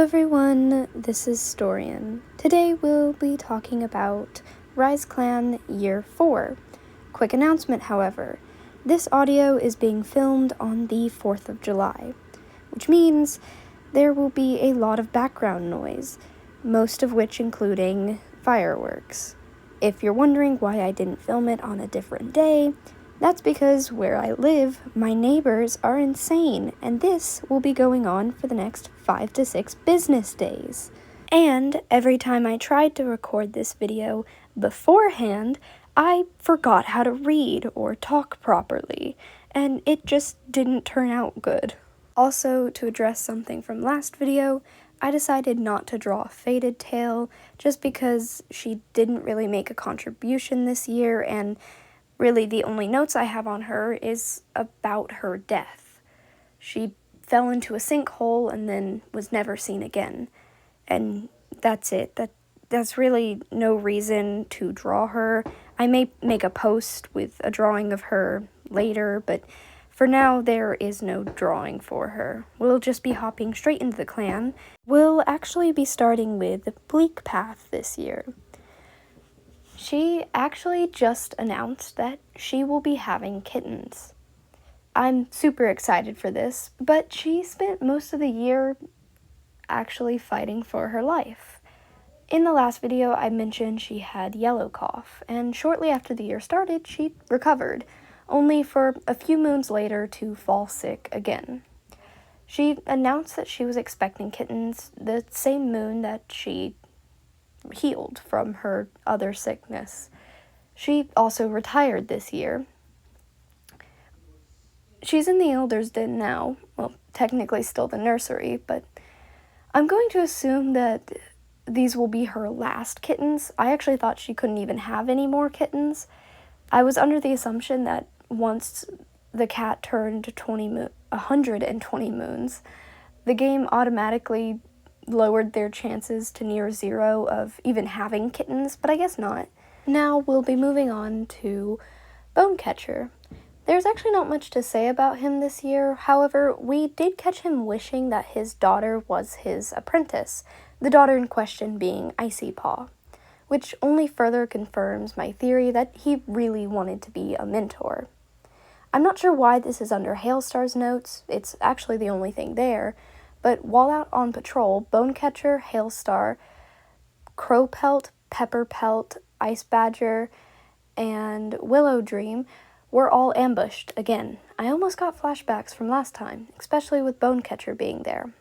everyone, this is Storian. Today we'll be talking about Riseclan Year 4. Quick announcement, however. This audio is being filmed on the 4th of July, which means there will be a lot of background noise, most of which including fireworks. If you're wondering why I didn't film it on a different day, that's because where I live, my neighbors are insane, and this will be going on for the next 5 to 6 business days. And every time I tried to record this video beforehand, I forgot how to read or talk properly, and it just didn't turn out good. Also, to address something from last video, I decided not to draw a faded tail just because she didn't really make a contribution this year, and really, the only notes I have on her is about her death. She fell into a sinkhole and then was never seen again. And that's it. That's really no reason to draw her. I may make a post with a drawing of her later, but for now, there is no drawing for her. We'll just be hopping straight into the clan. We'll actually be starting with Bleak Path this year. She actually just announced that she will be having kittens. I'm super excited for this, but she spent most of the year actually fighting for her life. In the last video, I mentioned she had yellow cough, and shortly after the year started, she recovered, only for a few moons later to fall sick again. She announced that she was expecting kittens the same moon that she healed from her other sickness. She also retired this year. She's in the Elder's Den now, well, technically still the nursery, but I'm going to assume that these will be her last kittens. I actually thought she couldn't even have any more kittens. I was under the assumption that once the cat turned 120 moons, the game automatically lowered their chances to near zero of even having kittens, but I guess not. Now we'll be moving on to Bonecatcher. There's actually not much to say about him this year. However, we did catch him wishing that his daughter was his apprentice, the daughter in question being Icy Paw, which only further confirms my theory that he really wanted to be a mentor. I'm not sure why this is under Hailstar's notes. It's actually the only thing there. But while out on patrol, Bonecatcher, Hailstar, Crowpelt, Pepperpelt, Ice Badger, and Willow Dream were all ambushed again. I almost got flashbacks from last time, especially with Bonecatcher being there.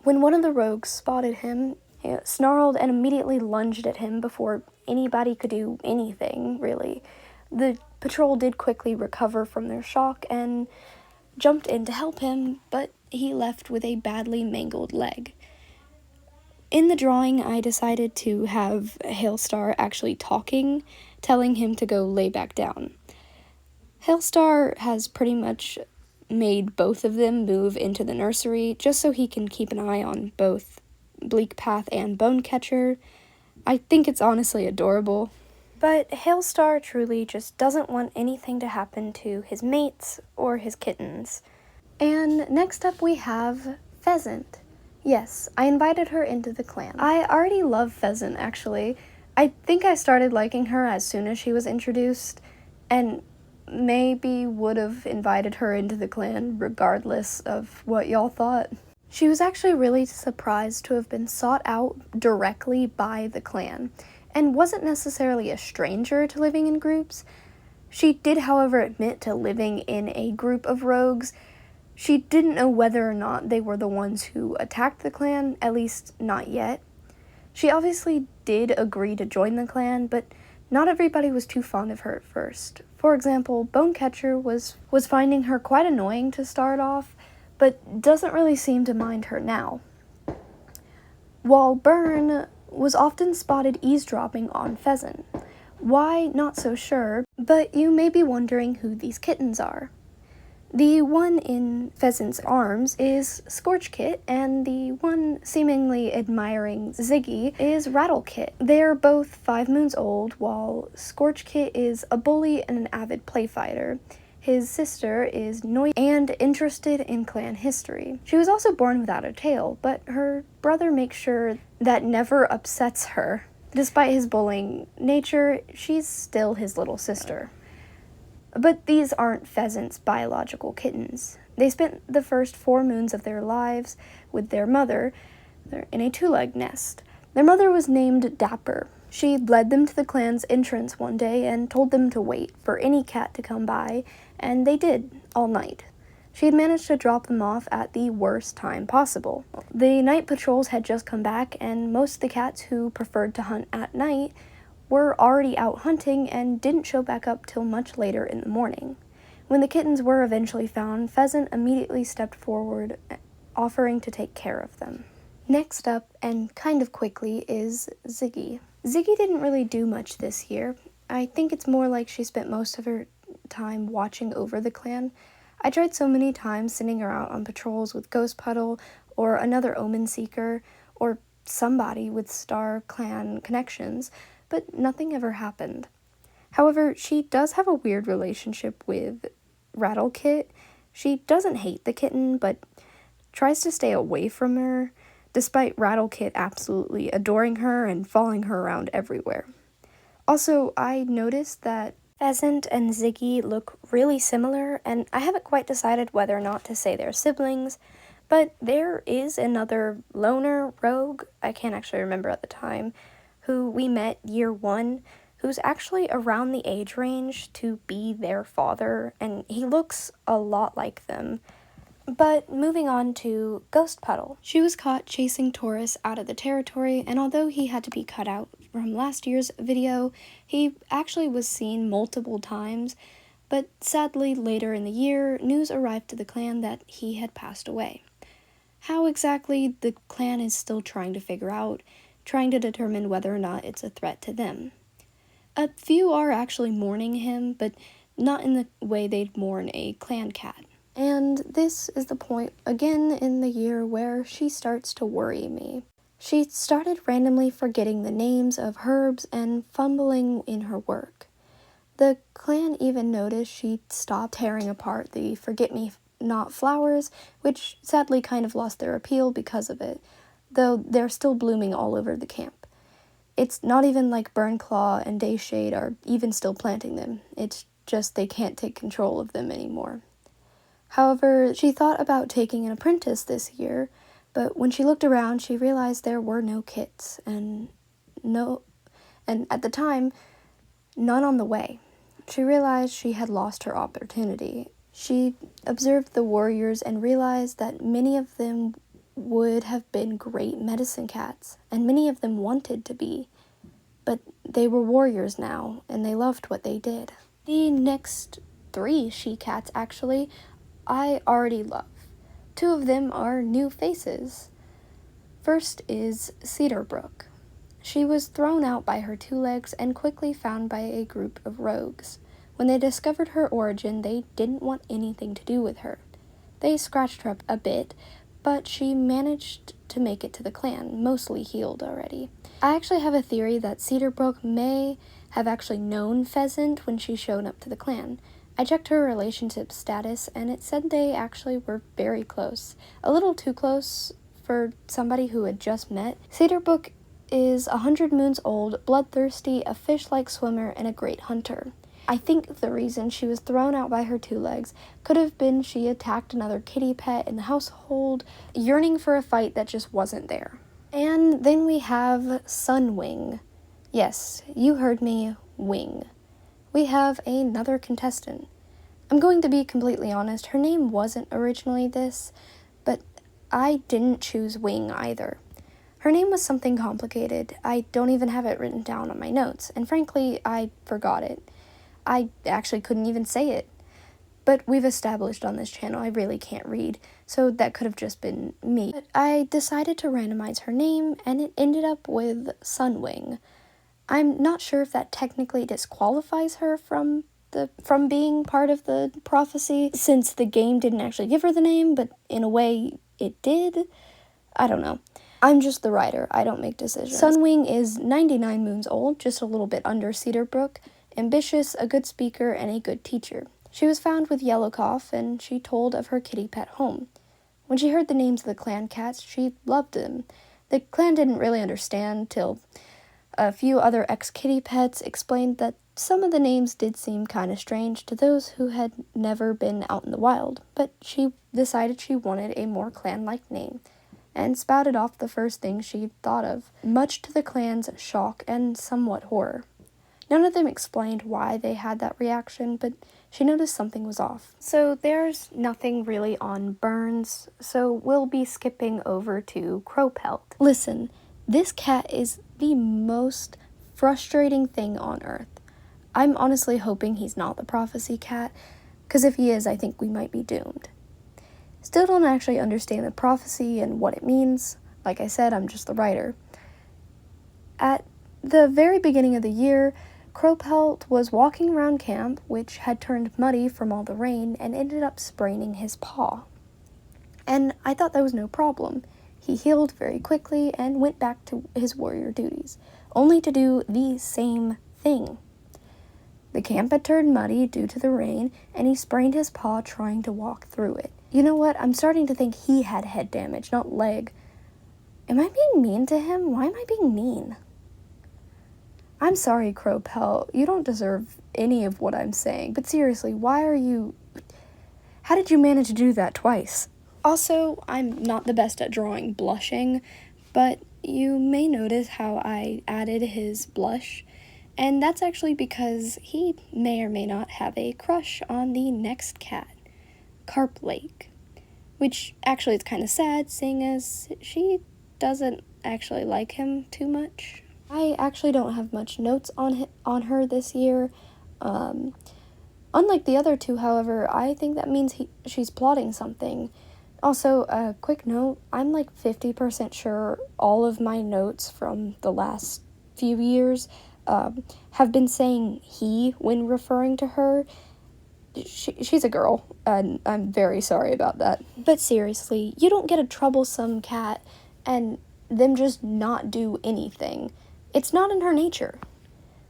When one of the rogues spotted him, he snarled and immediately lunged at him before anybody could do anything, really. The patrol did quickly recover from their shock and jumped in to help him, but he left with a badly mangled leg. In the drawing, I decided to have Hailstar actually talking, telling him to go lay back down. Hailstar has pretty much made both of them move into the nursery just so he can keep an eye on both Bleak Path and Bonecatcher. I think it's honestly adorable. But Hailstar truly just doesn't want anything to happen to his mates or his kittens. And next up we have Pheasant. Yes, I invited her into the clan. I already love Pheasant, actually. I think I started liking her as soon as she was introduced, and maybe would have invited her into the clan regardless of what y'all thought. She was actually really surprised to have been sought out directly by the clan, and wasn't necessarily a stranger to living in groups. She did, however, admit to living in a group of rogues. She didn't know whether or not they were the ones who attacked the clan, at least not yet. She obviously did agree to join the clan, but not everybody was too fond of her at first. For example, Bonecatcher was finding her quite annoying to start off, but doesn't really seem to mind her now. While Burn was often spotted eavesdropping on Pheasant. Why, not so sure, but you may be wondering who these kittens are. The one in Pheasant's arms is Scorchkit, and the one seemingly admiring Ziggy is Rattlekit. They are both 5 moons old, while Scorchkit is a bully and an avid play fighter, His sister is noisy and interested in clan history. She was also born without a tail, but her brother makes sure that never upsets her. Despite his bullying nature, she's still his little sister. But these aren't Pheasant's biological kittens. They spent the first 4 moons of their lives with their mother in a 2-legged nest. Their mother was named Dapper. She led them to the clan's entrance one day and told them to wait for any cat to come by, and they did, all night. She had managed to drop them off at the worst time possible. The night patrols had just come back, and most of the cats who preferred to hunt at night were already out hunting and didn't show back up till much later in the morning. When the kittens were eventually found, Pheasant immediately stepped forward, offering to take care of them. Next up, and kind of quickly, is Ziggy. Ziggy didn't really do much this year. I think it's more like she spent most of her time watching over the clan. I tried so many times sending her out on patrols with Ghost Puddle or another Omen Seeker or somebody with Star Clan connections, but nothing ever happened. However, she does have a weird relationship with Rattlekit. She doesn't hate the kitten, but tries to stay away from her, despite Rattlekit absolutely adoring her and following her around everywhere. Also, I noticed that Pheasant and Ziggy look really similar, and I haven't quite decided whether or not to say they're siblings, but there is another loner rogue, I can't actually remember at the time, who we met year 1, who's actually around the age range to be their father, and he looks a lot like them. But moving on to Ghost Puddle. She was caught chasing Taurus out of the territory, and although he had to be cut out from last year's video, he actually was seen multiple times, but sadly later in the year, news arrived to the clan that he had passed away. How exactly, the clan is still trying to figure out, trying to determine whether or not it's a threat to them. A few are actually mourning him, but not in the way they'd mourn a clan cat. And this is the point, again, in the year where she starts to worry me. She started randomly forgetting the names of herbs and fumbling in her work. The clan even noticed she stopped tearing apart the forget-me-not flowers, which sadly kind of lost their appeal because of it, though they're still blooming all over the camp. It's not even like Burnclaw and Dayshade are even still planting them. It's just they can't take control of them anymore. However, she thought about taking an apprentice this year, but when she looked around, she realized there were no kits, and at the time, none on the way. She realized she had lost her opportunity. She observed the warriors and realized that many of them would have been great medicine cats, and many of them wanted to be, but they were warriors now, and they loved what they did. The next 3 she-cats, actually, I already love. 2 of them are new faces. First is Cedarbrook. She was thrown out by her 2 legs and quickly found by a group of rogues. When they discovered her origin, they didn't want anything to do with her. They scratched her up a bit, but she managed to make it to the clan, mostly healed already. I actually have a theory that Cedarbrook may have actually known Pheasant when she showed up to the clan. I checked her relationship status, and it said they actually were very close. A little too close for somebody who had just met. Cedarbrook is 100 moons old, bloodthirsty, a fish-like swimmer, and a great hunter. I think the reason she was thrown out by her 2 legs could have been she attacked another kitty pet in the household, yearning for a fight that just wasn't there. And then we have Sunwing. Yes, you heard me, Wing. We have another contestant. I'm going to be completely honest, her name wasn't originally this, but I didn't choose Wing either. Her name was something complicated. I don't even have it written down on my notes, and frankly, I forgot it. I actually couldn't even say it. But we've established on this channel I really can't read, so that could have just been me. But I decided to randomize her name, and it ended up with Sunwing. I'm not sure if that technically disqualifies her from being part of the prophecy, since the game didn't actually give her the name, but in a way it did. I don't know. I'm just the writer. I don't make decisions. Sunwing is 99 moons old, just a little bit under Cedarbrook, ambitious, a good speaker, and a good teacher. She was found with yellow cough, and she told of her kitty pet home. When she heard the names of the clan cats, she loved them. The clan didn't really understand till a few other ex-kitty pets explained that some of the names did seem kind of strange to those who had never been out in the wild, but she decided she wanted a more clan-like name, and spouted off the first thing she thought of, much to the clan's shock and somewhat horror. None of them explained why they had that reaction, but she noticed something was off. So there's nothing really on Burns, so we'll be skipping over to Crowpelt. Listen, this cat is the most frustrating thing on earth. I'm honestly hoping he's not the prophecy cat, because if he is, I think we might be doomed. Still don't actually understand the prophecy and what it means. Like I said, I'm just the writer. At the very beginning of the year, Crowpelt was walking around camp, which had turned muddy from all the rain, and ended up spraining his paw. And I thought that was no problem. He healed very quickly and went back to his warrior duties, only to do the same thing. The camp had turned muddy due to the rain, and he sprained his paw trying to walk through it. You know what? I'm starting to think he had head damage, not leg. Am I being mean to him? Why am I being mean? I'm sorry, Crowpelt. You don't deserve any of what I'm saying. But seriously, how did you manage to do that twice? Also, I'm not the best at drawing blushing, but you may notice how I added his blush, and that's actually because he may or may not have a crush on the next cat, Carp Lake, which actually is kind of sad, seeing as she doesn't actually like him too much. I actually don't have much notes on her this year. Unlike the other two, however, I think that means she's plotting something. Also, a quick note, I'm like 50% sure all of my notes from the last few years have been saying he when referring to her. She's a girl, and I'm very sorry about that. But seriously, you don't get a troublesome cat and them just not do anything. It's not in her nature.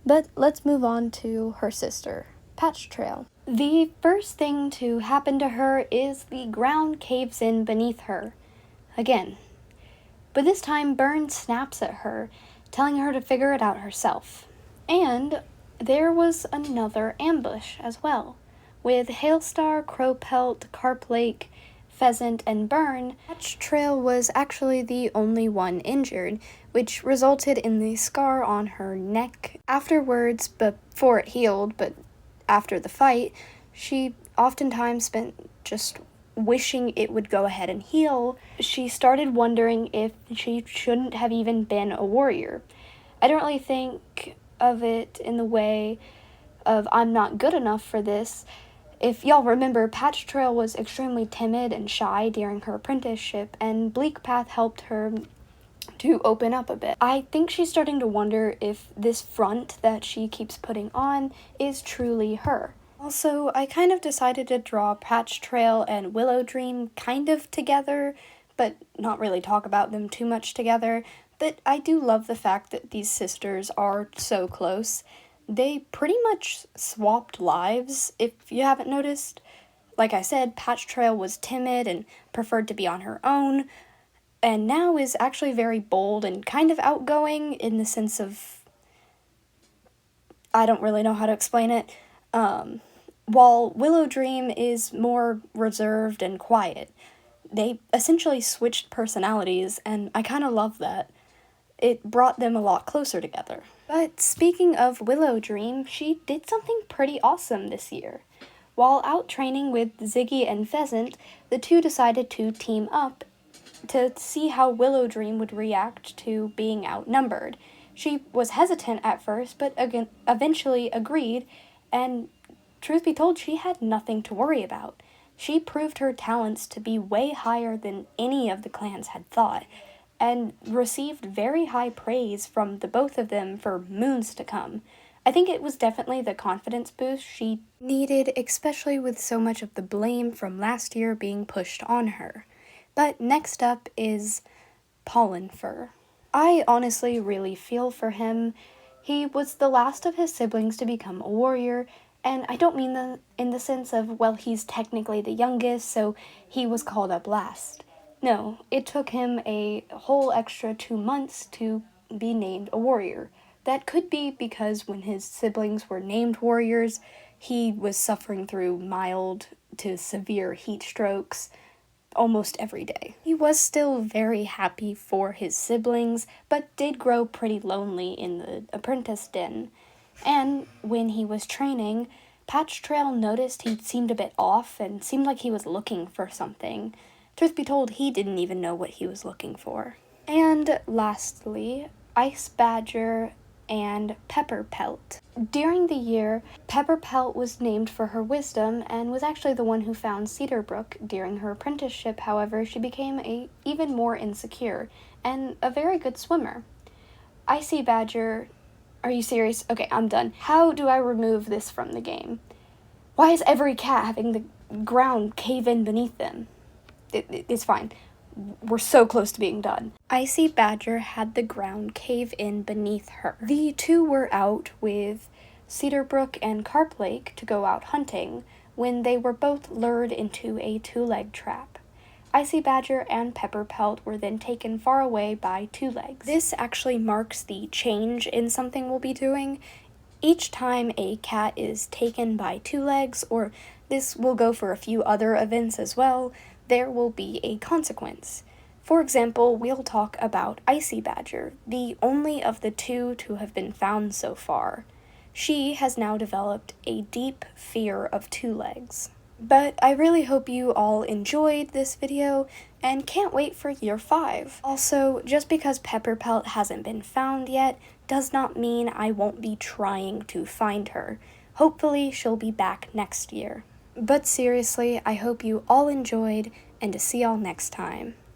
But let's move on to her sister, Patch Trail. The first thing to happen to her is the ground caves in beneath her. Again. But this time, Burn snaps at her, telling her to figure it out herself. And there was another ambush as well, with Hailstar, Crowpelt, Carp Lake, Pheasant, and Burn. Patch Trail was actually the only one injured, which resulted in the scar on her neck. Afterwards, before it healed, but after the fight, she oftentimes spent just wishing it would go ahead and heal. She started wondering if she shouldn't have even been a warrior. I don't really think of it in the way of I'm not good enough for this. If y'all remember, Patch Trail was extremely timid and shy during her apprenticeship, and Bleak Path helped her to open up a bit. I think she's starting to wonder if this front that she keeps putting on is truly her. Also, I kind of decided to draw Patch Trail and Willow Dream kind of together, but not really talk about them too much together. But I do love the fact that these sisters are so close. They pretty much swapped lives, if you haven't noticed. Like I said, Patch Trail was timid and preferred to be on her own, and now is actually very bold and kind of outgoing in the sense of, I don't really know how to explain it. While Willow Dream is more reserved and quiet. They essentially switched personalities, and I kind of love that. It brought them a lot closer together. But speaking of Willow Dream, she did something pretty awesome this year. While out training with Ziggy and Pheasant, the two decided to team up to see how Willow Dream would react to being outnumbered. She was hesitant at first, but eventually agreed, and truth be told, she had nothing to worry about. She proved her talents to be way higher than any of the clans had thought, and received very high praise from the both of them for moons to come. I think it was definitely the confidence boost she needed, especially with so much of the blame from last year being pushed on her. But next up is Pollen Fur. I honestly really feel for him. He was the last of his siblings to become a warrior, And I don't mean that in the sense of, well, he's technically the youngest, so he was called up last. No, it took him a whole extra 2 months to be named a warrior. That could be because when his siblings were named warriors, he was suffering through mild to severe heat strokes almost every day. He was still very happy for his siblings, but did grow pretty lonely in the apprentice den. And when he was training, Patch Trail noticed he seemed a bit off and seemed like he was looking for something. Truth be told, he didn't even know what he was looking for. And lastly, Ice Badger and Pepper Pelt. During the year, Pepper Pelt was named for her wisdom and was actually the one who found Cedar Brook. During her apprenticeship, however, she became even more insecure and a very good swimmer. Icy Badger, are you serious? Okay, I'm done. How do I remove this from the game? Why is every cat having the ground cave in beneath them? It's fine. We're so close to being done. Icy Badger had the ground cave in beneath her. The two were out with Cedar Brook and Carp Lake to go out hunting when they were both lured into a two-leg trap. Icy Badger and Pepper Pelt were then taken far away by Two Legs. This actually marks the change in something we'll be doing. Each time a cat is taken by Two Legs, or this will go for a few other events as well, there will be a consequence. For example, we'll talk about Icy Badger, the only of the two to have been found so far. She has now developed a deep fear of Two Legs. But I really hope you all enjoyed this video and can't wait for year 5. Also, just because Pepper Pelt hasn't been found yet does not mean I won't be trying to find her. Hopefully she'll be back next year. But seriously, I hope you all enjoyed, and to see y'all next time.